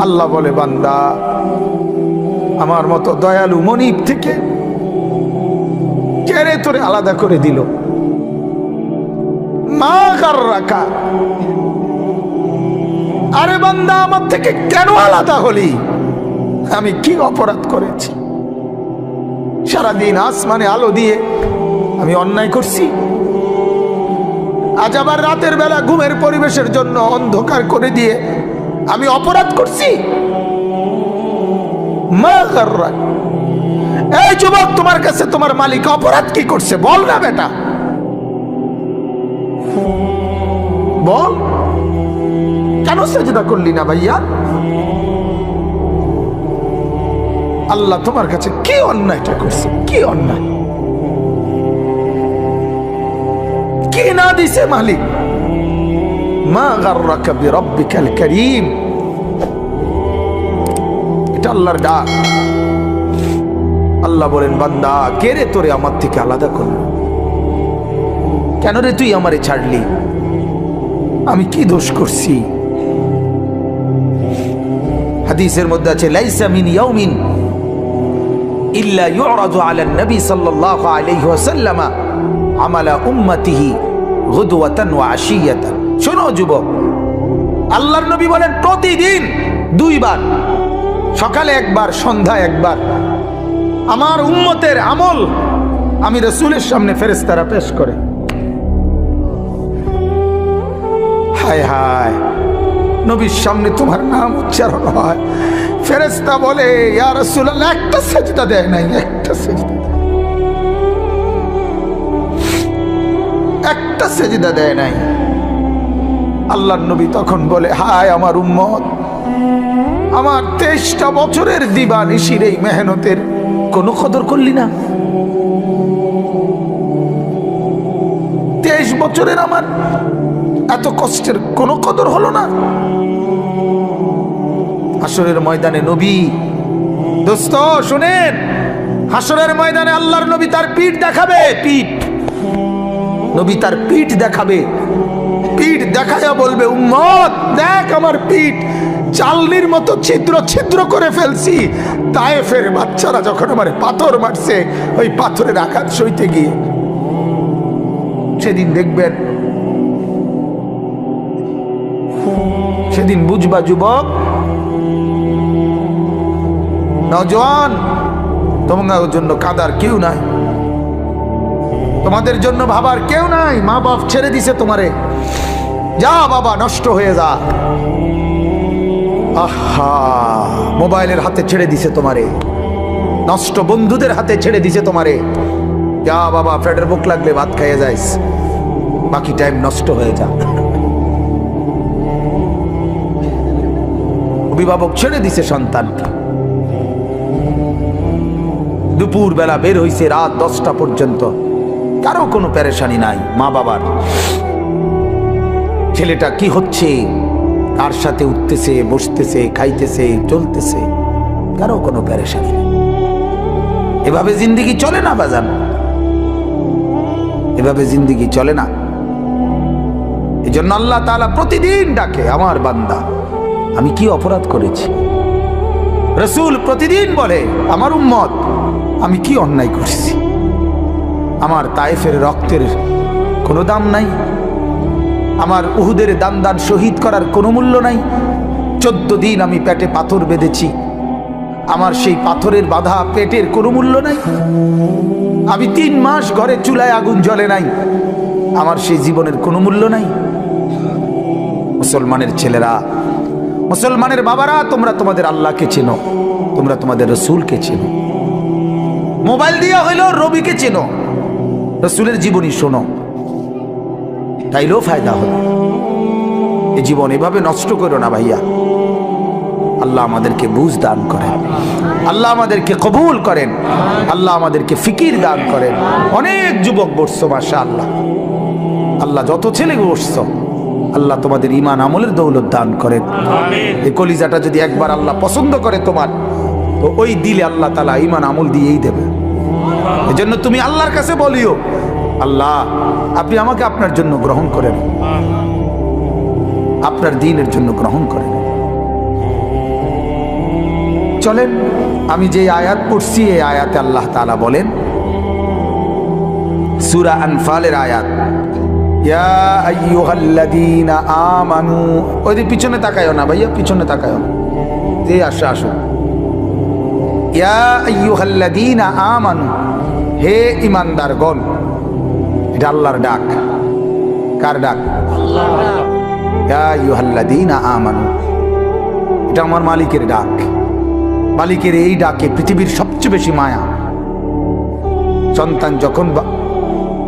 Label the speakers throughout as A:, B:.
A: আল্লাহ বলে, বান্দা আমার মতো দয়ালু মনিব থেকে কেড়ে তোরে আলাদা করে দিল। মা গাররাকা, আরে বান্দা আমার থেকে কেন আলাদা হলি? আমি কি অপরাধ করেছি? সারাদিন আসমানে আলো দিয়ে আমি অন্যায় করছি? আজ আবার রাতের বেলা ঘুমের পরিবেশের জন্য অন্ধকার করে দিয়ে আমি অপরাধ করছি? মা গাররাক, এই যুবক, তোমার কাছে তোমার মালিক অপরাধ কি করছে বল না বেটা, বল। কেন সেজদা করলি না ভাইয়া? আল্লাহ তোমার কাছে কি অন্যায়টা করছে? কি অন্যায়, কি না দিছে মালিক? মা গাররাকা বিরাব্বিকাল কারীম, এটা আল্লাহর ডাক। আল্লাহ বলেন, বান্দা কে রে তোরে আমার থেকে আলাদা করলো? কেন রে তুই আমারে ছাড়লি? আমি কি দোষ করছি? হাদিসের মধ্যে আছে, লাইসা মিন ইয়াউমিন ইল্লা ইউরাদু আলা নবী সাল্লাল্লাহু আলাইহি ওয়াসাল্লাম আমালা উম্মতিহি গুদওয়াতান ওয়া আশিয়াতান। শোনো যুবক, আল্লাহর নবী বলেন প্রতিদিন দুইবার, সকালে একবার, সন্ধ্যায় একবার, আমার উম্মতের আমল আমি রাসূলের সামনে ফেরেশতারা পেশ করে। হায় হায়, নবীর সামনে তোমার নাম উচ্চারণ হয়, ফেরেশতা বলে, ইয়া রাসূলুল্লাহ একটা সেজদা দেয় নাই, একটা সেজদা, একটা সেজদা দেয় নাই। আল্লাহর নবী তখন বলে, হায় আমার উম্মত, আমার 23টা বছরের দিবানিশির এই মেহনতের কোনো কদর করলি না? 23 বছরের আমার এত কষ্টের কোনো কদর হলো না? হাসরের ময়দানে নবী, দোস্ত শুনেন, হাসরের ময়দানে আল্লাহর নবী তার পিঠ দেখাবে, পিঠ, নবী তার পিঠ দেখাবে, পিঠ দেখায়া বলবে, উম্মত দেখ আমার পিঠ, চালনির মতো ছিদ্র ছিদ্র করে ফেলছি। তায়েফের বাচ্চারা যখন আমার পাথর মারছে, ওই পাথরের আঘাত সইতে গিয়ে। সেদিন দেখবেন, সেদিন বুঝবা যুবক, নওজোয়ান, তোমাদের জন্য কাঁদার কেউ নাই, তোমাদের জন্য ভাবার কেউ নাই। মা বাপ ছেড়ে দিছে তোমারে, যা বাবা নষ্ট হয়ে যা। আহা, মোবাইলের হাতে ছেড়ে দিছে তোমারে, নষ্ট বন্ধুদের হাতে ছেড়ে দিছে তোমারে, যা বাবা পেটের ভুক লাগলে ভাত খাইয়ে যাইস, বাকি টাইম নষ্ট হয়ে যা। অভিভাবক ছেড়ে দিছে সন্তানকে, দুপুর বেলা বের হইছে রাত 10টা পর্যন্ত, কারো কোনো পেরেশানি নাই। মা বাবার ছেলেটা কি হচ্ছে, কার সাথে উঠতেছে, বসতেছে, খাইতেছে, চলতেছে, কারো কোনো পেরেশানি নেই। এভাবে জিন্দেগি চলে না বাজান, এভাবে জিন্দেগি চলে না। এই জন্য আল্লাহ তাআলা প্রতিদিন ডাকে, আমার বান্দা আমি কি অপরাধ করেছি? রাসূল প্রতিদিন বলে, আমার উম্মত আমি কি অন্যায় করেছি? আমার তায়েফের রক্তের কোনো দাম নাই, আমার উহুদের দান শহীদ করার কোনো মূল্য নাই। 14 দিন আমি পেটে পাথর বেঁধেছি, আমার সেই পাথরের বাধা পেটের কোনো মূল্য নাই। আমি 3 মাস ঘরে চুলায় আগুন জ্বলে নাই, আমার সেই জীবনের কোনো মূল্য নাই। মুসলমানের ছেলেরা, মুসলমানের বাবারা, তোমরা তোমাদের আল্লাহকে চেনো, তোমরা তোমাদের রসুলকে চেনো। মোবাইল দিয়া হইলো রবিকে চেনো, রসুলের জীবনী শোনো, তাইলেও ফায়দা হবে। এই জীবন এভাবে নষ্ট করো না ভাইয়া। আল্লাহ আমাদেরকে বুঝ দান করেন, আল্লাহ আমাদেরকে কবুল করেন, আল্লাহ আমাদেরকে ফিকির দান করেন। অনেক যুবক বসছো মাশাআল্লাহ, আল্লাহ যত ছেলে বসছো, আল্লাহ তোমাদের ঈমান আমলের দৌলত দান করেন। এই কলিজাটা যদি একবার আল্লাহ পছন্দ করে তোমার, তো ওই দিলে আল্লাহ তাআলা ঈমান আমল দিয়েই দেবে। এজন্য তুমি আল্লাহর কাছে বলিও, আল্লাহ আপনি আমাকে আপনার জন্য গ্রহণ করেন, আপনার দ্বীনের জন্য গ্রহণ করেন। চলেন আমি যে আয়াত পড়ছি এই আয়াতে আল্লাহ তাআলা বলেন, সূরা আনফালের আয়াত, ইয়া আইয়ুহাল্লাযীনা আমানু। ওই পিছনে তাকায়ও না ভাইয়া, পিছনে তাকায়ও না, যে আসো আসো। ইয়া আইয়ুহাল্লাযীনা আমানু, হে ঈমানদারগণ। এটা আল্লাহর ডাক। কার ডাক? আল্লাহ। ইয়া আইয়ুহাল্লাযীনা আমানু, এটা আমার মালিকের ডাক। মালিকের এই ডাকে পৃথিবীর সবচেয়ে বেশি মায়া। সন্তান যখন,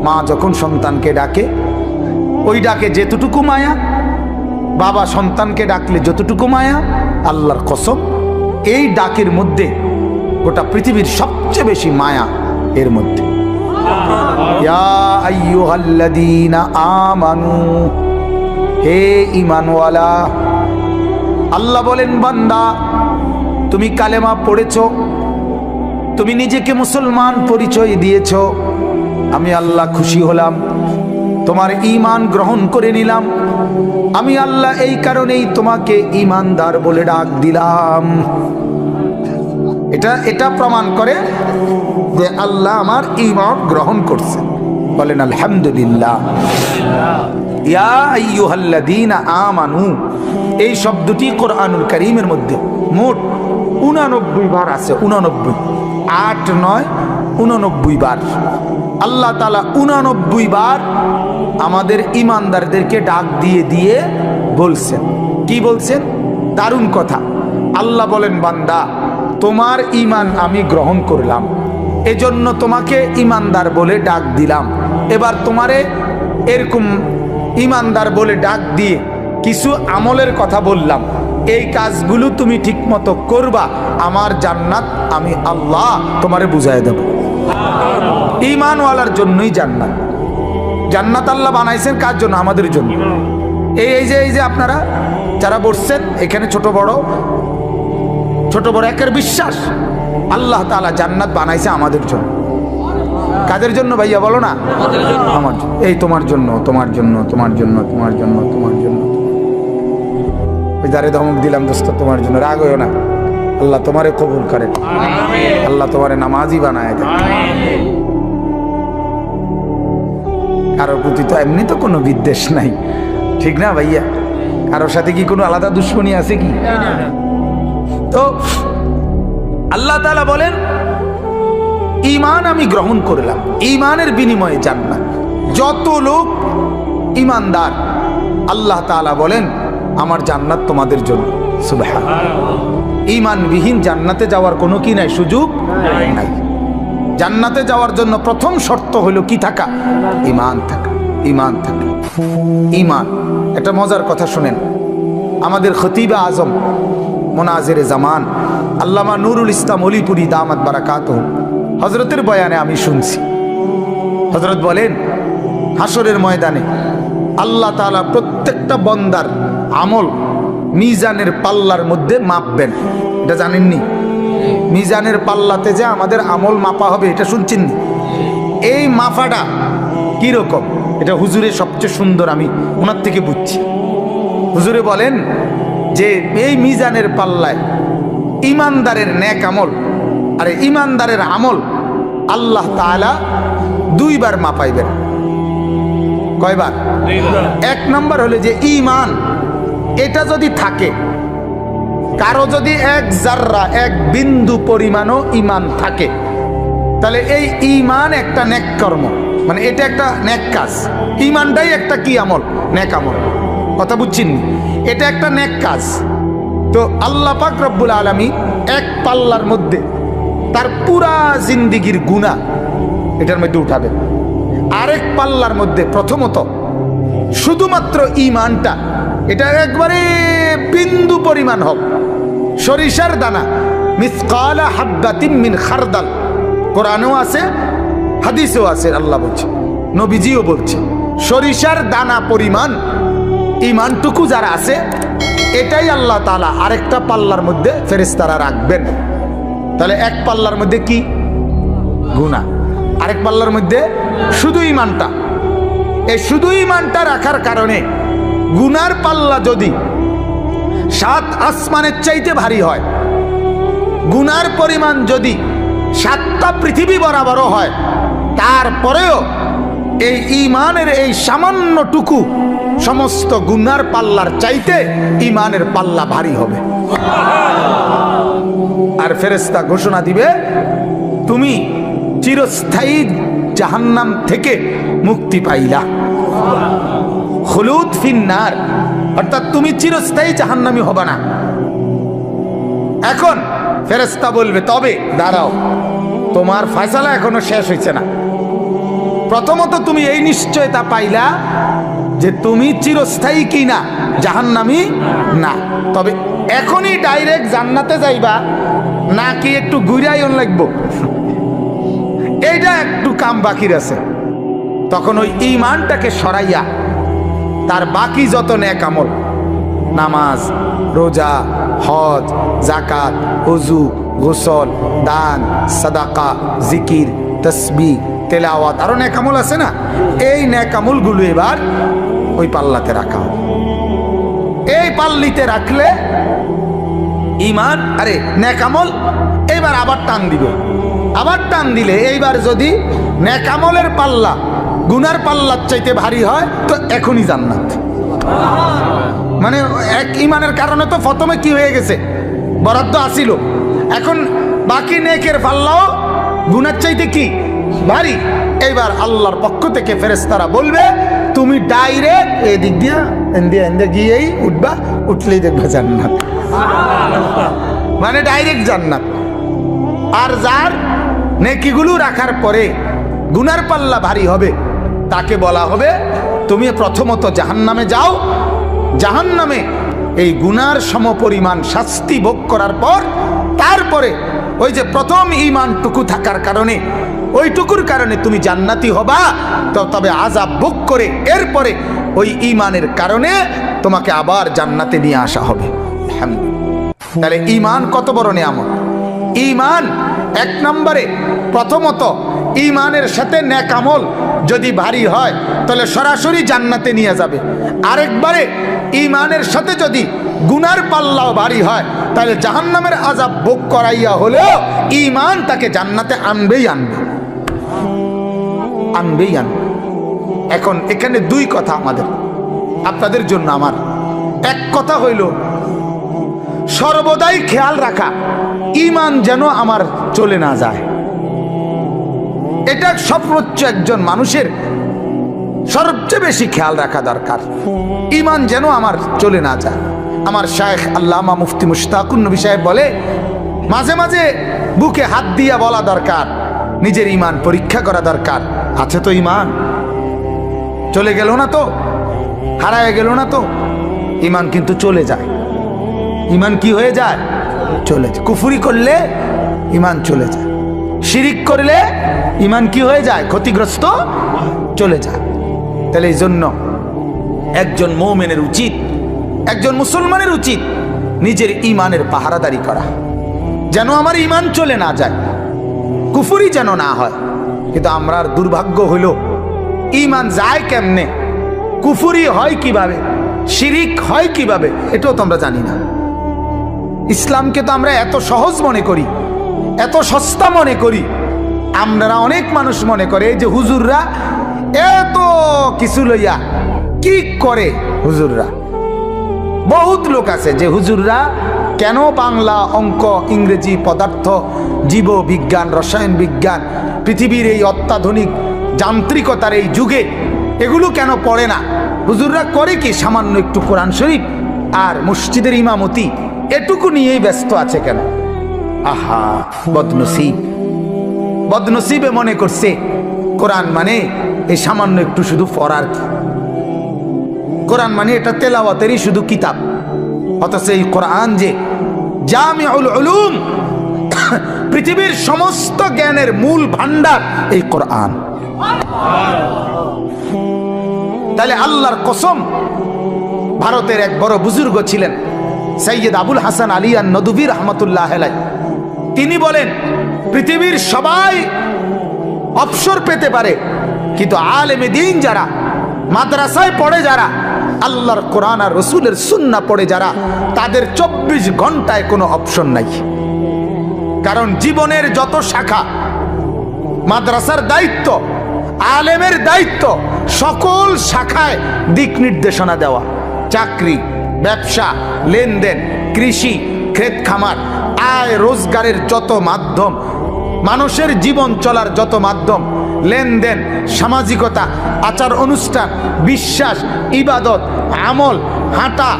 A: মা যখন সন্তানকে ডাকে, ওই ডাকে যেতটুকু মায়া, বাবা সন্তানকে ডাকলে যতটুকু মায়া, আল্লাহর কসম এই ডাকের মধ্যে গোটা পৃথিবীর সবচেয়ে বেশি মায়া এর মধ্যে। ইয়া আইয়ুহাল্লাযীনা আমানু, হে ঈমানওয়ালা। আল্লাহ বলেন, বান্দা তুমি কালেমা পড়েছো, তুমি নিজেকে মুসলমান পরিচয় দিয়েছো, আমি আল্লাহ খুশি হলাম, তোমার ঈমান গ্রহণ করে নিলাম। আমি আল্লাহ এই কারণেই তোমাকে ঈমানদার বলে ডাক দিলাম। এটা প্রমাণ করে যে আল্লাহ আমার ঈমান গ্রহণ করছে। বলেন আলহামদুলিল্লাহ। ইয়া আইয়ুহাল্লাযীনা আমানু, এই শব্দটি কোরআনুল কারীমের মধ্যে মোট 89 বার আছে। 89, 8, 9, 89 বার আল্লাহ তাআলা 89 বার আমাদের ঈমানদারদেরকে ডাক দিয়ে দিয়ে বলছেন। কি বলছেন? দারুণ কথা। আল্লাহ বলেন, বান্দা তোমার ঈমান আমি গ্রহণ করলাম, এজন্য তোমাকে ঈমানদার বলে ডাক দিলাম। এবার তোমারে এরকম ঈমানদার বলে ডাক দিয়ে কিছু আমলের কথা বললাম, এই কাজগুলো তুমি ঠিকমতো করবা, আমার জান্নাত আমি আল্লাহ তোমারে বুঝাই দেব। ঈমানওয়ালার জন্যই জান্নাত। জান্নাত আল্লাহ বানাইছেন কার জন্য? আমাদের জন্য। এই যে আপনারা যারা বসছেন এখানে, ছোট বড় একের বিশ্বাস আল্লাহ তাআলা জান্নাত বানাইছে আমাদের জন্য। কাদের জন্য ভাইয়া বলো না? আমার জন্য। এই তোমার জন্য, তোমার জন্য, তোমার জন্য, তোমার জন্য, তোমার জন্য। ওই যারে ধমক দিলাম দোস্ত, তোমার জন্য। রাগ হইও না, আল্লাহ তোমারে কবুল করেন, আল্লাহ তোমারে নামাজি বানায় দেন। কারোর প্রতি তো এমনি তো কোনো বিদ্বেষ নাই, ঠিক না ভাইয়া? কারোর সাথে কি কোনো আলাদা দুশ্মনী আছে কি? তো আল্লাহ তাআলা বলেন, ঈমান আমি গ্রহণ করলাম, ঈমানের বিনিময়ে জান্নাত। যত লোক ঈমানদার আল্লাহ তাআলা বলেন আমার জান্নাত তোমাদের জন্য। সুবহানাল্লাহ। ঈমানবিহীন জান্নাতে যাওয়ার কোনো কি নাই, সুযোগ নাই। জান্নাতে যাওয়ার জন্য প্রথম শর্ত হলো কি থাকা? ঈমান থাকা। ঈমান থাকা, ঈমান। একটা মজার কথা শুনেন। আমাদের খতিবে আজম মুনাজিরে জামান আল্লামা নুরুল ইসলাম অলিপুরি দামাত বারাকাতুহু, হযরতের বয়ানে আমি শুনছি। হযরত বলেন, হাসরের ময়দানে আল্লাহ তাআলা প্রত্যেকটা বান্দার আমল মিজানের পাল্লার মধ্যে মাপবেন। এটা জানেননি? মিজানের পাল্লাতে যে আমাদের আমল মাপা হবে, এটা শুনছেন? এই মাপাটা কিরকম, এটা হুজুরের সবচেয়ে সুন্দর, আমি ওনার থেকে বুঝছি। হুজুরে বলেন যে এই মিজানের পাল্লায় ঈমানদারের নেক আমল আর ঈমানদারের আমল আল্লাহ তাআলা 2 বার মাপাইবেন। কয়বার? 1 নাম্বার হলো যে ঈমান, এটা যদি থাকে, কারো যদি 1 জাররা 1 বিন্দু পরিমাণও ঈমান থাকে, তাহলে এই ঈমান একটা নেক কর্ম, মানে এটা একটা নেক কাজ। ঈমানটাই একটা কি আমল? নেক আমল। কথা বুঝছেন? এটা একটা নেক কাজ। তো আল্লাহ পাক রব্বুল আলামিন এক পাল্লার মধ্যে তার পুরা জিন্দেগীর গুনাহ এটার মধ্যে উঠাবেন। আরেক পাল্লার মধ্যে প্রথমত শুধুমাত্র ঈমানটা, এটা একবারে বিন্দু পরিমাণ হোক, সরিষার দানা, মিসকালা হাব্বাতিন মিন খারদাল। কোরআনেও আছে, হাদিসেও আছে, আল্লাহ বলছে, নবীজিও বলছে, সরিষার দানা পরিমাণ ঈমানটুকু যারা আছে, এটাই আল্লাহ তাআলা আরেকটা পাল্লার মধ্যে ফেরেশতারা রাখবেন। তাহলে এক পাল্লার মধ্যে কি? গুনাহ। আরেক পাল্লার মধ্যে শুধু ঈমানটা। এই শুধু ঈমানটা রাখার কারণে গুনার পাল্লা যদি 7 আসমানের চাইতে ভারী হয়, গুনার পরিমাণ যদি 7টা পৃথিবী বরাবরও হয়, তারপরেও এই ঈমানের এই সামান্যটুকু সমস্ত গুনার পাল্লার চাইতে ঈমানের পাল্লা ভারী হবে। আর ফেরেশতা ঘোষণা দিবে, তুমি চিরস্থায়ী জাহান্নাম থেকে মুক্তি পাইলা, খুলুদ ফিন্নার, অর্থাৎ তুমি চিরস্থায়ী জাহান্নামী হবে না। এখন ফেরেশতা বলবে, তবে দাঁড়াও, তোমার ফয়সালা এখনো শেষ হয়েছে না। প্রথমত তুমি এই নিশ্চয়তা পাইলা যে তুমি চিরস্থায়ী কি না, জাহান্নামী না। তবে এখনই ডাইরেক্ট জান্নাতে যাইবা নাকি একটু ঘুরাইন লাগবো, এইটা একটু কাম বাকির আছে। তখন ওই ঈমানটাকে সরাইয়া তার বাকি যত নেক আমল, নামাজ, রোজা, হজ, যাকাত, ওযু, গোসল, দান, সাদাকা, জিকির, তাসবিহ, তেলাওয়াত, আরো নেক আমল আছে না, এই নেক আমলগুলো এবার ওই পাল্লাতে রাখা হবে। এই পাল্লিতে রাখলে ঈমান, আরে নেক আমল এইবার আবার টান দিবে। আবার টান দিলে এইবার যদি নেক আমলের পাল্লা গুনার পাল্লার চাইতে ভারী হয় তো এখনই জান্নাত। মানে এক ঈমানের কারণে তো প্রথমে কি হয়ে গেছে, বরাদ্দ আসিল, এখন বাকি নেকের পাল্লাও গুনার চাইতে কি ভারী। এইবার আল্লাহর পক্ষ থেকে ফেরেশতারা বলবে, তুমি ডাইরেক্ট এদিক দিয়া এন্দে গিয়েই উঠবা, উঠলেই দেখবা জান্নাত, মানে ডাইরেক্ট জান্নাত। আর যার নেকিগুলো রাখার পরে গুনার পাল্লা ভারী হবে, তাকে বলা হবে, তুমি প্রথমত জাহান্নামে যাও, জাহান্নামে এই গুনার সমপরিমাণ শাস্তি ভোগ করার পর তারপরে ওই যে প্রথম ঈমানটুকু থাকার কারণে, ওইটুকুর কারণে তুমি জান্নাতি হবা। তো তবে আযাব ভোগ করে এরপরে ওই ঈমানের কারণে তোমাকে আবার জান্নাতে নিয়ে আসা হবে। তাহলে ঈমান কত বড় নিয়ামত। ঈমান এক নম্বরে, প্রথমত ঈমানের সাথে নেক আমল যদি ভারী হয় তাহলে সরাসরি জান্নাতে নিয়ে যাবে। আরেকবারে ঈমানের সাথে যদি গুনার পাল্লাও ভারী হয় তাহলে জাহান্নামের আযাব ভোগ করাইয়া হলেও ঈমান তাকে জান্নাতে আনবেই আনবে। এখন এখানে দুই কথা আমাদের, আপনাদের জন্য আমার। এক কথা হইল সর্বদাই খেয়াল রাখা ঈমান যেন আমার চলে না যায়। এটা সর্বোচ্চ একজন মানুষের সবচেয়ে বেশি খেয়াল রাখা দরকার, ঈমান যেন আমার চলে না যায়। আমার শায়েখ আল্লামা মুফতি মুশতাকুন নবী সাহেব বলে, মাঝে মাঝে বুকে হাত দিয়া বলা দরকার, নিজের ঈমান পরীক্ষা করা দরকার, আছে তো ঈমান, চলে গেল না তো, হারায় গেল না তো। ঈমান কিন্তু চলে যায়। ঈমান কি হয়ে যায়? চলে যায়। কুফরি করলে ঈমান চলে যায়, শিরিক করলে ঈমান কি হয়ে যায়? ক্ষতিগ্রস্ত চলে যায়। তাহলে এই জন্য একজন মুমিনের উচিত, একজন মুসলমানের উচিত নিজের ঈমানের পাহারাদারি করা, যেন আমার ঈমান চলে না যায়, কুফরি যেন না হয়। কিন্তু আমরার দুর্ভাগ্য হইল ঈমান যায় কেমনে, কুফরি হয় কিভাবে, শিরিক হয় কিভাবে, এটাও তো আমরা জানি না। ইসলামকে তো আমরা এত সহজ মনে করি, এত সস্তা মনে করি। আমরা অনেক মানুষ মনে করে যে হুজুররা এত কিছু লইয়া কি করে। হুজুররা, বহুত লোক আছে যে হুজুররা কেন বাংলা, অঙ্ক, ইংরেজি, পদার্থ, জীব বিজ্ঞান, রসায়ন বিজ্ঞান, পৃথিবীর এই অত্যাধুনিক যান্ত্রিকতার এই যুগে এগুলো কেন পড়ে না? হুজুররা করে কি? সামান্য একটু কোরআন শরীফ আর মসজিদের ইমামতি, এটুকু নিয়েই ব্যস্ত আছে কেন? আহা, বদনসিব, বদনসিবে মনে করছে কোরআন মানে এই সামান্য একটু শুধু পড়ার, কোরআন মানে এটা তেলাওয়াতেরই শুধু কিতাব। অথচ এই কোরআন যে জামিউল উলুম, পৃথিবীর সমস্ত জ্ঞানের মূল ভান্ডার এই কোরআন। তাহলে আল্লাহর কসম, ভারতের এক বড় বুজুর্গ ছিলেন সৈয়দ আবুল হাসান আলী আন-নদভী রাহমাতুল্লাহ আলাইহি। তিনি বলেন, পৃথিবীর সবাই অবসর পেতে পারে, কিন্তু আলেমে দ্বীন যারা, মাদ্রাসায় পড়ে যারা, আল্লাহর কোরআন আর রসুলের সুন্নাহ পড়ে যারা, তাদের 24 ঘন্টায় কোনো অপশন নাই। কারণ জীবনের যত শাখা, মাদ্রাসার দায়িত্ব, আলেমের দায়িত্ব, সকল শাখায় দিক নির্দেশনা দেওয়া। চাকরি, ব্যবসা, লেনদেন, কৃষি, ক্ষেত খামার, আয় রোজগারের যত মাধ্যম, মানুষের জীবন চলার যত মাধ্যম, লেনদেন, সামাজিকতা, আচার অনুষ্ঠান, বিশ্বাস, ইবাদত, আমল, হাঁটা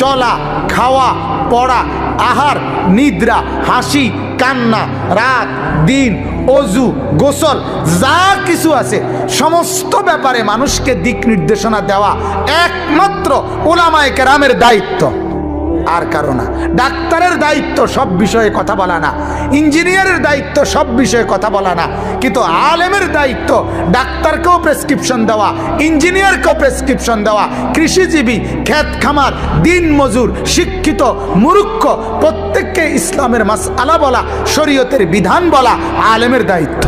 A: চলা, খাওয়া পড়া, আহার নিদ্রা, হাসি কান্না, রাত দিন, অজু গোসল, যা কিছু আছে সমস্ত ব্যাপারে মানুষকে দিক নির্দেশনা দেওয়া একমাত্র উলামায়ে কেরামের দায়িত্ব, আর কারো না। ডাক্তারের দায়িত্ব সব বিষয়ে কথা বলা না, ইঞ্জিনিয়ারের দায়িত্ব সব বিষয়ে কথা বলা না, কিন্তু আলেমের দায়িত্ব ডাক্তারকেও প্রেসক্রিপশন দেওয়া, ইঞ্জিনিয়ারকেও প্রেসক্রিপশন দেওয়া, কৃষিজীবী, ক্ষেত খামার, দিন মজুর, শিক্ষিত মূর্খ প্রত্যেককে ইসলামের মাসআলা বলা, শরীয়তের বিধান বলা আলেমের দায়িত্ব।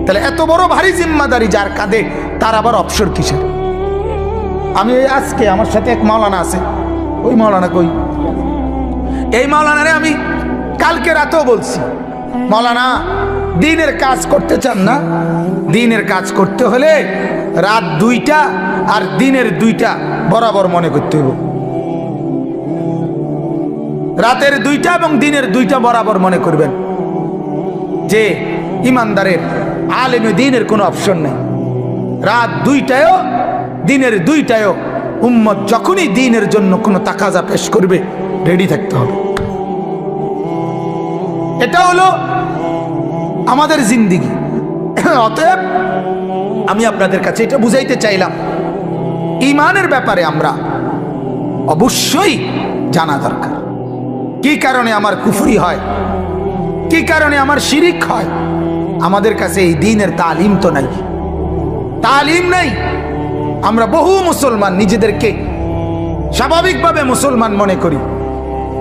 A: তাহলে এত বড় ভারী জিম্মাদারি যার কাঁধে, তার আবার অবসর কিসের? আমি আজকে আমার সাথে এক মাওলানা আছে, ওই মাওলানা কই, এই মাওলানারে আমি কালকে রাতেও বলছি, মাওলানা দিনের কাজ করতে চান না? দিনের কাজ করতে হলে রাত 2টা আর দিনের 2টা বরাবর মনে করতে হবে। রাতের 2টা এবং দিনের 2টা বরাবর মনে করবেন যে ইমানদারের আলেমে দিনের কোনো অপশন নেই। রাত 2টায়ও দিনের 2টায়ও উম্মত যখনই দ্বীনের জন্য কোনো তাকাজা পেশ করবে রেডি থাকতে হবে। এটা হলো আমাদের জিন্দেগি। অতএব আমি আপনাদের কাছে এটা বুঝাইতে চাইলাম, ঈমানের ব্যাপারে আমরা অবশ্যই জানা দরকার। কি কারণে আমার কুফরি হয়, কি কারণে আমার শিরিক হয়? আমাদের কাছে এই দ্বীনের তালিম তো নাই, তালিম নাই। আমরা বহু মুসলমান নিজেদেরকে স্বাভাবিকভাবে মুসলমান মনে করি।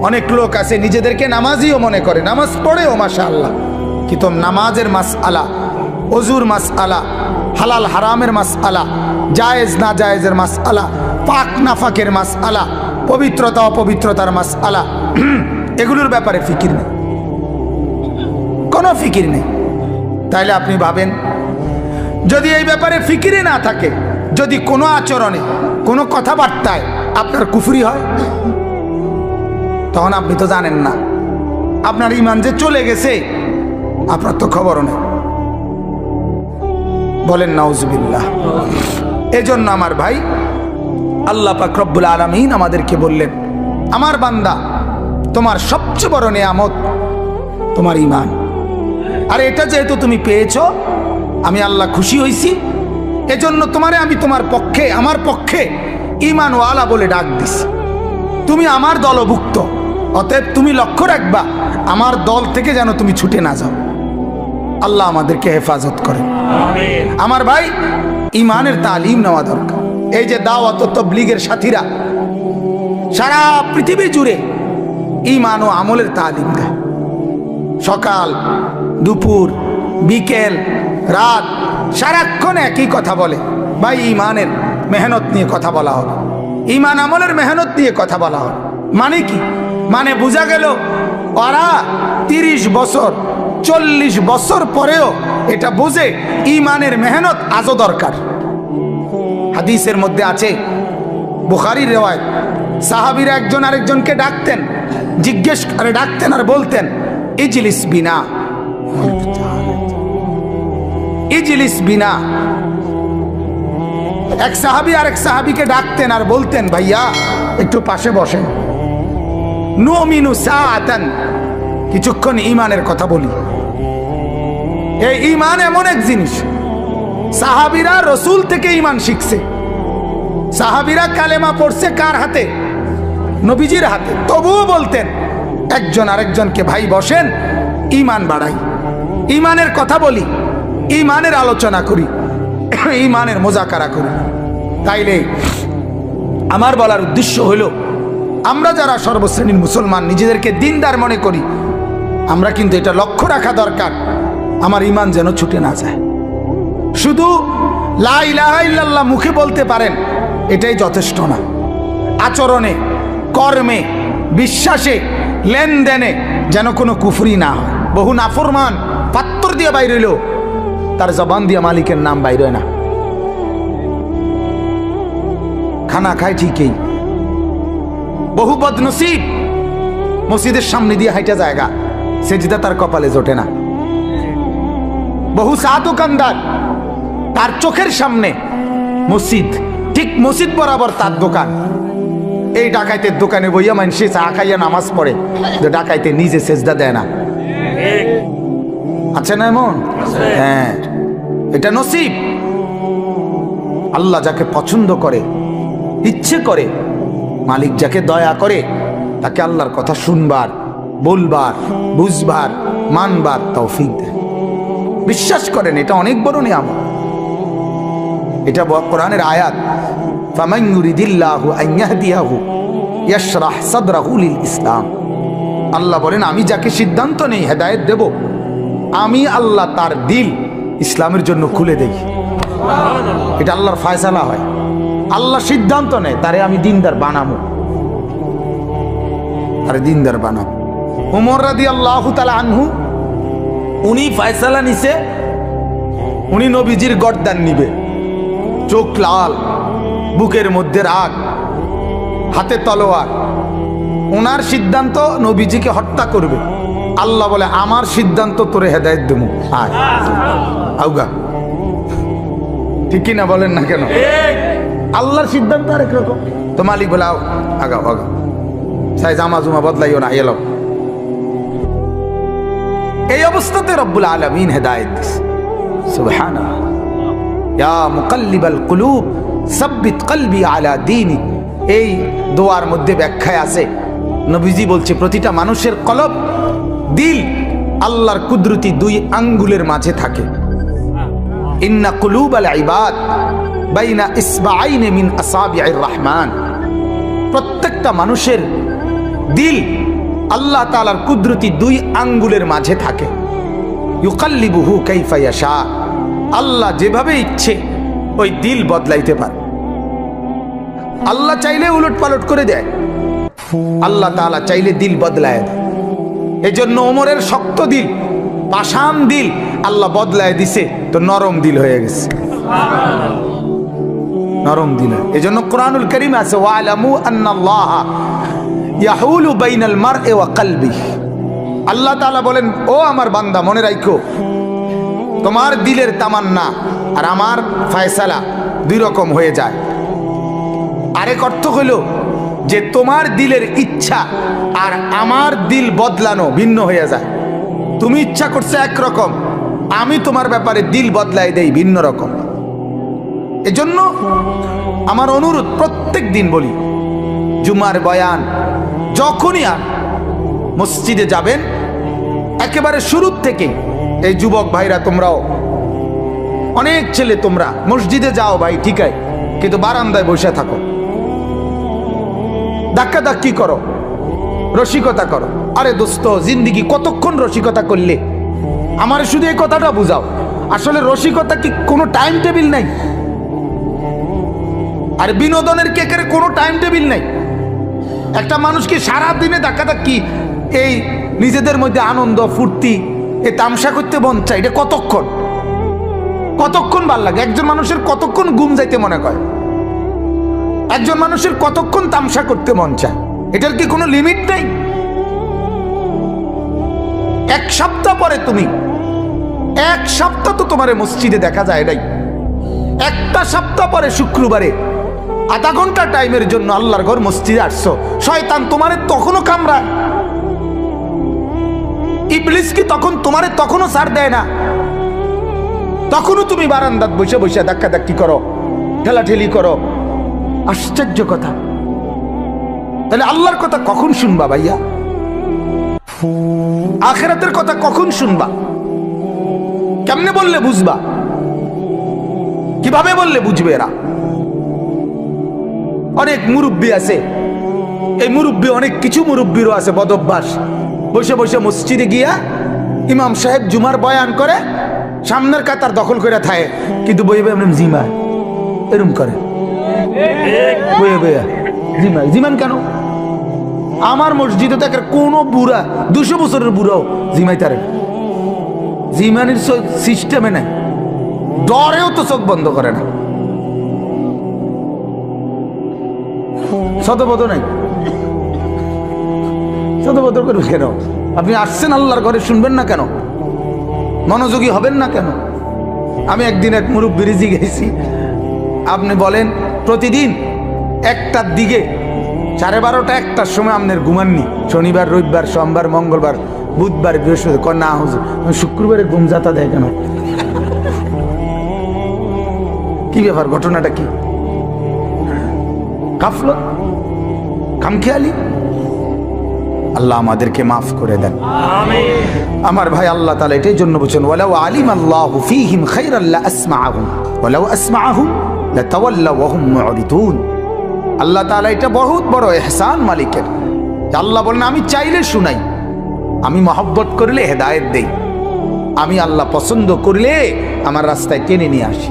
A: অনেক লোক আছে নিজেদেরকে নামাজিও মনে করে, নামাজ পড়েও মাশাআল্লাহ, কিন্তু নামাজের মাসআলা, ওযুর মাসআলা, হালাল হারামের মাসআলা, জায়েজ না জায়েজের মাসআলা, পাক নাফাকের মাসআলা, পবিত্রতা অপবিত্রতার মাসআলা, এগুলোর ব্যাপারে ফিকির নেই, কোনো ফিকির নেই। তাইলে আপনি ভাবেন, যদি এই ব্যাপারে ফিকিরে না থাকে, যদি কোনো আচরণে কোনো কথাবার্তায় আপনার কুফরি হয়, তখন আপনি তো জানেন না আপনার ঈমান যে চলে গেছে, আপনার তো খবরও নেই। বলেন নাউজুবিল্লাহ। এজন্য আমার ভাই, আল্লাহ পাক রব্বুল আলামিন আমাদেরকে বললেন, আমার বান্দা তোমার সবচেয়ে বড় নিয়ামত তোমার ঈমান, আর এটা যেহেতু তুমি পেয়েছো, আমি আল্লাহ খুশি হইছি, এজন্য তোমারে আমি তোমার পক্ষে, আমার পক্ষে ঈমানওয়ালা বলে ডাক দিছি। তুমি আমার দলভুক্ত, অতএব তুমি লক্ষ্য রাখবা আমার দল থেকে যেন তুমি ছুটে না যাও। আল্লাহ আমাদেরকে হেফাজত করে। আমার ভাই, ঈমানের তালিম নেওয়া দরকার। এই যে দাওয়াত ও তাবলীগের সাথীরা সারা পৃথিবী জুড়ে ঈমান ও আমলের তালিম দেয়। সকাল দুপুর বিকেল রাত সারাক্ষণ একই কথা বলে, ভাই ঈমানের মেহনত নিয়ে কথা বলা হবে, ঈমান আমলের মেহনত নিয়ে কথা বলা হবে। মানে কি? মানে বোঝা গেল ওরা 30 বছর 40 বছর পরেও এটা বোঝে ঈমানের মেহনত আজও দরকার। হাদিসের মধ্যে আছে, বুখারীর রিওয়ায়াত, সাহাবীরা একজন আরেকজনকে ডাকতেন, জিজ্ঞেস করে ডাকতেন আর বলতেন, ইজলিস বিনা, ইজলিস বিনা। এক সাহাবী আরেক সাহাবীকে ডাকতেন আর বলতেন, ভাইয়া একটু পাশে বসেন, নুমিনু সাআতান, কিছুক্ষণ ঈমানের কথা বলি। এই ঈমান এমন এক জিনিস, সাহাবীরা রাসূল থেকে ঈমান শিখছে। সাহাবীরা কালেমা পড়ছে কার হাতে? নবীজির হাতে। তবুও বলতেন একজন আরেকজনকে, ভাই বসেন, ঈমান বাড়াই, ঈমানের কথা বলি, ঈমানের আলোচনা করি, ঈমানের মুযাকারা করি। তাইলে আমার বলার উদ্দেশ্য হলো, আমরা যারা সর্বশ্রেণীর মুসলমান নিজেদেরকে দিনদার মনে করি, আমরা কিন্তু এটা লক্ষ্য রাখা দরকার আমার ঈমান যেন ছুটে না যায়। শুধু লা ইলাহা ইল্লাল্লাহ মুখে বলতে পারেন, এটাই যথেষ্ট না। আচরণে, কর্মে, বিশ্বাসে, লেনদেনে যেন কোনো কুফরি না হয়। বহু নাফরমান পাত্তর দিয়ে বাইর হইল, তার জবান দিয়ে মালিকের নাম বাইর হয় না। খানা খায় ঠিকই, বহু বদনসিব মসজিদের সামনে দিয়ে হাইটা জায়গা, সেজদা তার কপালে জোটে না। বহু চা দোকানদার, তার চোখের সামনে মসজিদ, ঠিক মসজিদ বরাবর তার দোকান। এই ডাকাইতের দোকানে বইয়া মানুষে চা খাইয়া নামাজ পড়ে, ডাকাইতে নিজে সেজদা দেয় না। আছে না এমন? হ্যাঁ, এটা নসিব। আল্লাহ যাকে পছন্দ করে, ইচ্ছে করে, মালিক যাকে দয়া করে, তাকে আল্লাহর কথা শুনবার, বলবার, বুঝবার, মানবার তৌফিক দেয়। বিশ্বাস করেন, এটা অনেক বড় নিয়ামত। এটা কোরআনের আয়াত, ফামান ইউরিদিল্লাহু আন ইয়াহদিয়াহু ইয়াশরাহ সাদরাহু লিল ইসলাম। আল্লাহ বলেন, আমি যাকে সিদ্ধান্ত নেই হেদায়েত দেব, আমি আল্লাহ তার দিল ইসলামের জন্য খুলে দেই। এটা আল্লাহর ফয়সালা হয়। আল্লাহ সিদ্ধান্ত নেয়, তারে আমি দিনদার বানাবো, তারে দিনদার বানাবো। ওমর রাদিয়াল্লাহু তাআলা আনহু, উনি ফয়সালা নিছে, উনি নবীজির গর্দান নিবে। চোখ লাল, বুকের মধ্যে রাগ, হাতে তলোয়ার। ওনার সিদ্ধান্ত নবীজিকে হত্যা করবে। আল্লাহ বলে, আমার সিদ্ধান্ত তোরে হেদায়েত দেবো, আয় আউগা। ঠিকই না বলেন না কেন? আল্লাহর সিদ্ধান্ত আরেক রকম। তো মালিক বলে, আও আগাও আগাও, সাই জামা জুমা বদলাইও না, এলো। এই অবস্থাতে রব্বুল আলামিন হেদায়েত দিছে। সুবহানাল্লাহ। ইয়া মুকাল্লিবাল কুলুব সাব্বিত কলবি আলা দীনিক। এই দোয়ার মধ্যে ব্যাখ্যায় আছে, নবীজি বলছে, প্রতিটা মানুষের কলব, দিল আল্লাহর কুদরতি দুই আঙ্গুলের মাঝে থাকে। ইন্না কুলুবাল ইবাদ বাইনা ইসবাআইনি মিন আসাবিআর রহমান। প্রত্যেকটা মানুষের দিল আল্লাহ তাআলার কুদরতি দুই আঙ্গুলের মাঝে থাকে। ইউকাল্লিবুহু কাইফা ইয়াশা। আল্লাহ যেভাবে ইচ্ছে ওই দিল বদলাইতে পারে। আল্লাহ চাইলে উলট পালট করে দেয়, আল্লাহ তাআলা চাইলে দিল বদলায় দেয়। এজন্য ওমরের শক্ত দিল, পাষাণ দিল আল্লাহ বদলায় দিছে, তো নরম দিল হয়ে গেছে, নরম দিল। এজন্য কোরআনুল কারীম আছে, ওয়ালামু আন্নাল্লাহা ইয়াহুলু বাইনাল মারই ওয়া কলবিহি। আল্লাহ তাআলা বলেন, ও আমার বান্দা, মনে রাখো, তোমার দিলের তামান্না আর আমার ফয়সালা দুই রকম হয়ে যায়। আরেক অর্থ হইল যে তোমার দিলের ইচ্ছা আর আমার দিল বদলানো ভিন্ন হয়ে যায়। তুমি ইচ্ছা করছো একরকম, আমি তোমার ব্যাপারে দিল বদলাই দেই ভিন্ন রকম। এজন্য আমার অনুরোধ, প্রত্যেক দিন বলি, জুমার বয়ান যখনই আর মসজিদে যাবেন, একেবারে শুরুর থেকে, এই যুবক ভাইরা, তোমরাও অনেক ছেলে, তোমরা মসজিদে যাও ভাই, ঠিক আছে, কিন্তু বারান্দায় বসে থাকো, ধাক্কা ধাক্কি করো, রসিকতা করো। আরে দোস্ত, জিন্দিগি কতক্ষণ রসিকতা করলে? আমার শুধু এই কথাটা বুঝাও, আসলে রসিকতা কি কোনো টাইম টেবিল নাই? আর বিনোদনের কেকের কোনো টাইম টেবিল নাই? একটা মানুষ কি সারাদিনে ধাক্কা ধাক্কি, এই নিজেদের মধ্যে আনন্দ ফুর্তি, এই তামসা করতে মন চায়, এটা কতক্ষণ? কতক্ষণ ভাল লাগে? একজন মানুষের কতক্ষণ ঘুম যাইতে মনে করে? একজন মানুষের কতক্ষণ তামসা করতে মন চায়? এটার কি কোনো লিমিট নেই? এক সপ্তাহ পরে তুমি, এক সপ্তাহ তো তোমার মসজিদে দেখা যায় নাই, একটা সপ্তাহ পরে শুক্রবারে আধা ঘন্টা টাইমের জন্য আল্লাহর ঘর মসজিদে আসছো, শয়তান তোমারে তখনও কামড়ায়? ইবলিস কি তখন তোমারে তখনও ছাড় দেয় না? তখনও তুমি বারান্দাত বসে বসে ধাক্কা ধাক্কি করো, ঠেলাঠেলি করো। আশ্চর্য কথা। তাহলে আল্লাহর কথা কখন শুনবা ভাইয়া? আখিরাতের কথা কখন শুনবা? কেমনে বললে বুঝবা? কিভাবে বললে বুঝবে এরা? অনেক মুরব্বী আছে, এই মুরব্বী, অনেক কিছু মুরব্বীরও আছে বদভ্যাস, বসে বসে মসজিদে গিয়া ইমাম সাহেব জুমার বয়ান করে, সামনের কাতার দখল করে থাকে, কিন্তু বইবে জিমা এরম করে, বইয়ে বইয়া জিমা। জিমান কেন? আমার মসজিদে তো কোনো বুড়া, 200 বছরের বুড়াও জিমাই তারে। জিমানির সিস্টেমে নাই, ডরেও তো চোখ বন্ধ করে না, শতবদ নাই, শতবদ করবে কেন? আপনি আসছেন আল্লাহর ঘরে, শুনবেন না কেন? মনোযোগী হবেন না কেন? আমি একদিন এক মুরব্বির জিজ্ঞেসি, আপনি বলেন প্রতিদিন 1টার দিকে 12:30 1টার সময় আপনার ঘুমাননি? শনিবার, রবিবার, সোমবার, মঙ্গলবার, বুধবার, বৃহস্পতিবার? না হুজুর, শুক্রবারে ঘুম যাতা দেয় কেন? কি ব্যাপার, ঘটনাটা কি? গাফলত, খামখেয়ালি। আল্লাহ আমাদেরকে মাফ করে দেন। আমার ভাই, আল্লাহ তাআলা এটাই জন্য বলেন, ওয়ালাউ আলিমাল্লাহু ফীহিম খায়রাল লাসমাআহুম ওয়ালাউ আসমাআহুম লাতাওয়াল্লাউ ওয়া হুম মুরিদুন। আল্লাহ তাআলা এটা বহুত বড় ইহসান মালিকের। আল্লাহ বলেন, আমি চাইলে শুনাই, আমি মহব্বত করলে হেদায়েত দেই, আমি আল্লাহ পছন্দ করলে আমার রাস্তায় টেনে নিয়ে আসি।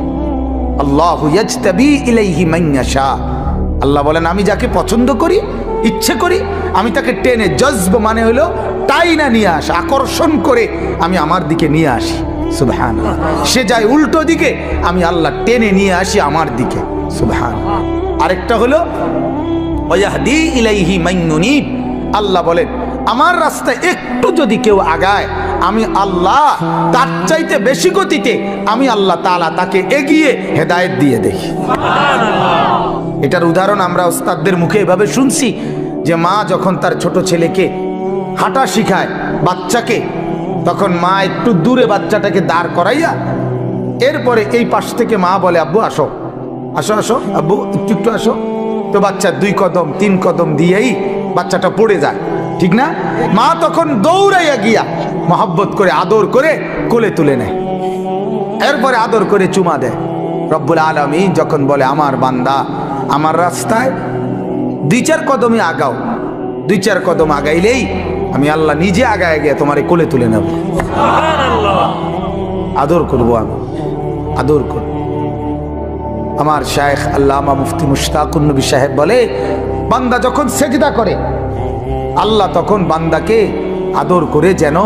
A: আল্লাহু ইয়াজতাবি ইলাইহি মান ইয়াশা। আল্লাহ বলেন, আমি যাকে পছন্দ করি, ইচ্ছে করি, আমি তাকে টেনে, জজব মানে হলো টাইনা নিয়ে আসি, আকর্ষণ করে আমি আমার দিকে নিয়ে আসি। সুবহানাল্লাহ। সে যায় উল্টো দিকে, আমি আল্লাহ টেনে নিয়ে আসি আমার দিকে। সুবহানাল্লাহ। আরেকটা হলো ওয়াহদি ইলাইহি মান ইউনিব। আল্লাহ বলেন, আমার রাস্তায় একটু যদি কেউ আগায়, আমি আল্লাহ তার চাইতে বেশি গতিতে আমি আল্লাহ তাআলা তাকে এগিয়ে হেদায়েত দিয়ে দেই। সুবহানাল্লাহ। এটার উদাহরণ আমরা ওস্তাদদের মুখে এভাবে শুনছি যে মা যখন তার ছোট ছেলেকে হাঁটা শিখায়, বাচ্চাকে, তখন মা একটু দূরে বাচ্চাটাকে দাঁড় করাইয়া এরপরে এই পাশ থেকে মা বলে, আব্বু আসো, আসো আসো আব্বু, একটু একটু আসো। তো বাচ্চা 2 কদম 3 কদম দিয়েই বাচ্চাটা পড়ে যায়, ঠিক না? মা তখন দৌড়াইয়া গিয়া মহব্বত করে, আদর করে কোলে তুলে নেয়, এরপরে আদর করে চুমা দেয়। রব্বুল আলামিন যখন বলে, আমার বান্দা আমার রাস্তায় 2-4 কদমই আগাও, 2-4 কদম আগাইলেই আমি আল্লাহ নিজে আগায় গিয়ে তোমার কোলে তুলে নেব। সুবহানাল্লাহ। আদর করবো, আমি আদর করব। আমার শায়েখ আল্লামা মুফতি মুশতাকুন নবী সাহেব বলে, বান্দা যখন সেজদা করে, আল্লাহ তখন বান্দাকে আদর করে যেন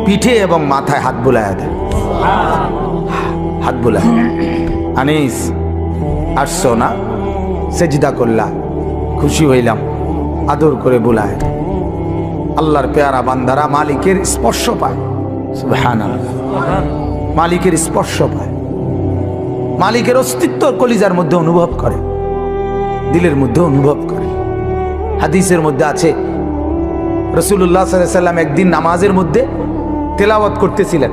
A: পিঠে এবং মাথায় হাত বুলায় দেয়। হাত বুলায়, আনিস আসছো না, সেজদা করলা, খুশি হইলাম, আদর করে বুলায়। আল্লাহর পেয়ারা বান্দারা মালিকের স্পর্শ পায়। সুবহানাল্লাহ। মালিকের স্পর্শ পায়, মালিকের অস্তিত্ব কলিজার মধ্যে অনুভব করে, দিলের মধ্যে অনুভব করে। হাদিসের মধ্যে আছে, রাসূলুল্লাহ সাল্লাল্লাহু আলাইহি ওয়াসাল্লাম একদিন নামাজের মধ্যে তেলাওয়াত করতেছিলেন।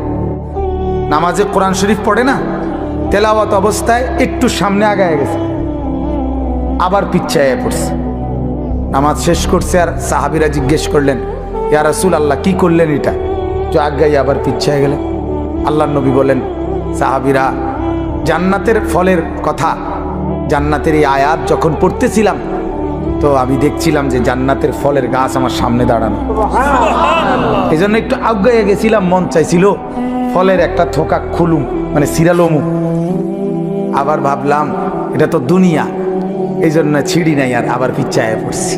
A: নামাজে কোরআন শরীফ পড়ে না, তেলাওয়াত অবস্থায় একটু সামনে আগায় গেছে, আবার পিছায় পড়ছে। নামাজ শেষ করছে, আর সাহাবীরা জিজ্ঞেস করলেন, ইয়া রাসূলুল্লাহ কি করলেন এটা, যে আগায় আবার পিছায় গেলেন? আল্লাহর নবী বলেন, সাহাবীরা জান্নাতের ফলের কথা, জান্নাতের এই আয়াত যখন পড়তেছিলাম, তো আমি দেখছিলাম যে জান্নাতের ফলের গাছ আমার সামনে দাঁড়ানো, এই জন্য একটু আগায় গেছিলাম, মন চাইছিল ফলের একটা থোকা খুলুম, মানে সিরালমু। আবার ভাবলাম এটা তো দুনিয়া, এই জন্য ছিড়ি নাই, আর আবার পিছায় পড়ছি।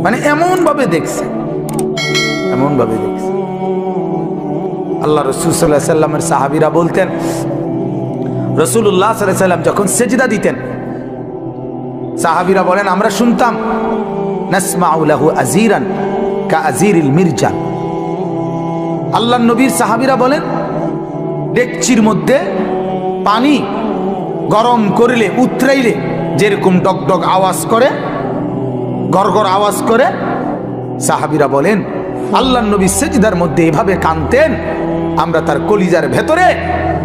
A: মানে এমন ভাবে দেখছে, এমন ভাবে দেখছে। আল্লাহ রাসূল সাল্লাল্লাহু আলাইহি সাল্লামের সাহাবীরা বলতেন, রাসূলুল্লাহ সাল্লাল্লাহু আলাইহি সাল্লাম যখন সেজদা দিতেন, সাহাবীরা বলেন, আমরা শুনতাম, নাসমাউ লাহু আজিরান কা আজিরিল মিরজান। আল্লাহর নবীর সাহাবীরা বলেন, ডেকচির মধ্যে পানি গরম করলে, উতরাইলে যেরকম ডগডগ আওয়াজ করে, গড়গড় আওয়াজ করে, সাহাবীরা বলেন আল্লাহর নবী সেজদার মধ্যে এভাবে কাঁদতেন, আমরা তার কলিজার ভেতরে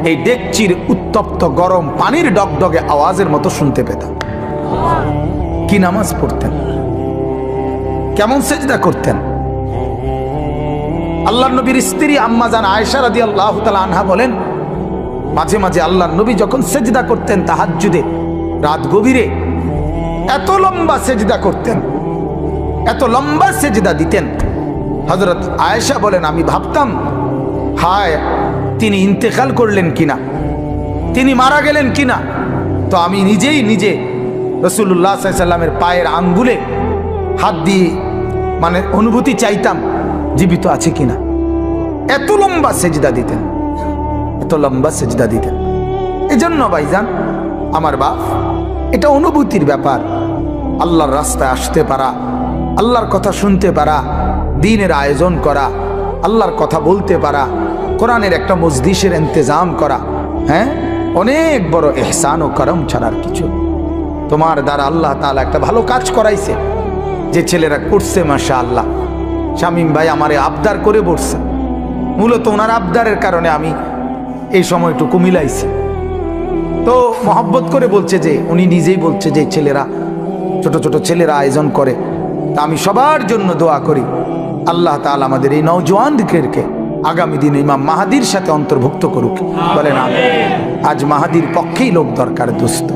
A: এই ডেকচির উত্তপ্ত গরম পানির ডগডগে আওয়াজের মতো শুনতে পেতাম। কি নামাজ পড়তেন, কেমন সেজদা করতেন। আল্লাহর নবীর স্ত্রী আম্মা জান আয়েশা রাদিয়াল্লাহু তাআলা আনহা বলেন, মাঝে মাঝে আল্লাহর নবী যখন সেজদা করতেন তাহাজ্জুদে, রাত গভীরে, এত লম্বা সেজদা করতেন, এত লম্বা সেজদা দিতেন। হযরত আয়েশা বলেন, আমি ভাবতাম, হায় তিনি ইন্তেকাল করলেন কিনা, তিনি মারা গেলেন কিনা। তো আমি নিজেই নিজে রাসূলুল্লাহ সাল্লাল্লাহু আলাইহি সাল্লামের পায়ের আঙ্গুলে হাত দিয়ে মানে অনুভূতি চাইতাম জীবিত আছে কিনা। এত লম্বা সেজদা দিতেন, এত লম্বা সেজদা দিতেন। এজন্য ভাইজান আমার বাপ, এটা অনুভূতির ব্যাপার। আল্লাহর রাস্তায় আসতে পারা, আল্লাহর কথা শুনতে পারা, দ্বীনের আয়োজন করা, আল্লাহর কথা বলতে পারা, কোরআনের একটা মজলিসের ইন্তজাম করা, হ্যাঁ, অনেক বড় ইহসান ও করম ছাড়ার কিছু। তোমার দ্বারা আল্লাহ তাআলা একটা ভালো কাজ করাইছে, যে ছেলেরা করছে মাশাআল্লাহ। শামীম ভাই আমারে আবদার করে বসছে, মূলত ওনার আবদারের কারণে আমি এই সময়টুকু মিলাইছি। তো মহব্বত করে বলছে, যে উনি নিজেই বলছে যে ছেলেরা, ছোট ছোট ছেলেরা আয়োজন করে, তা আমি সবার জন্য দোয়া করি আল্লাহ তাআলা আমাদের এই নওজোয়ানদেরকে আগামী দিনে ইমাম মাহাদির সাথে অন্তর্ভুক্ত করুক। বলেন আমিন। আজ মাহাদির পক্ষেই লোক দরকার দোস্ত।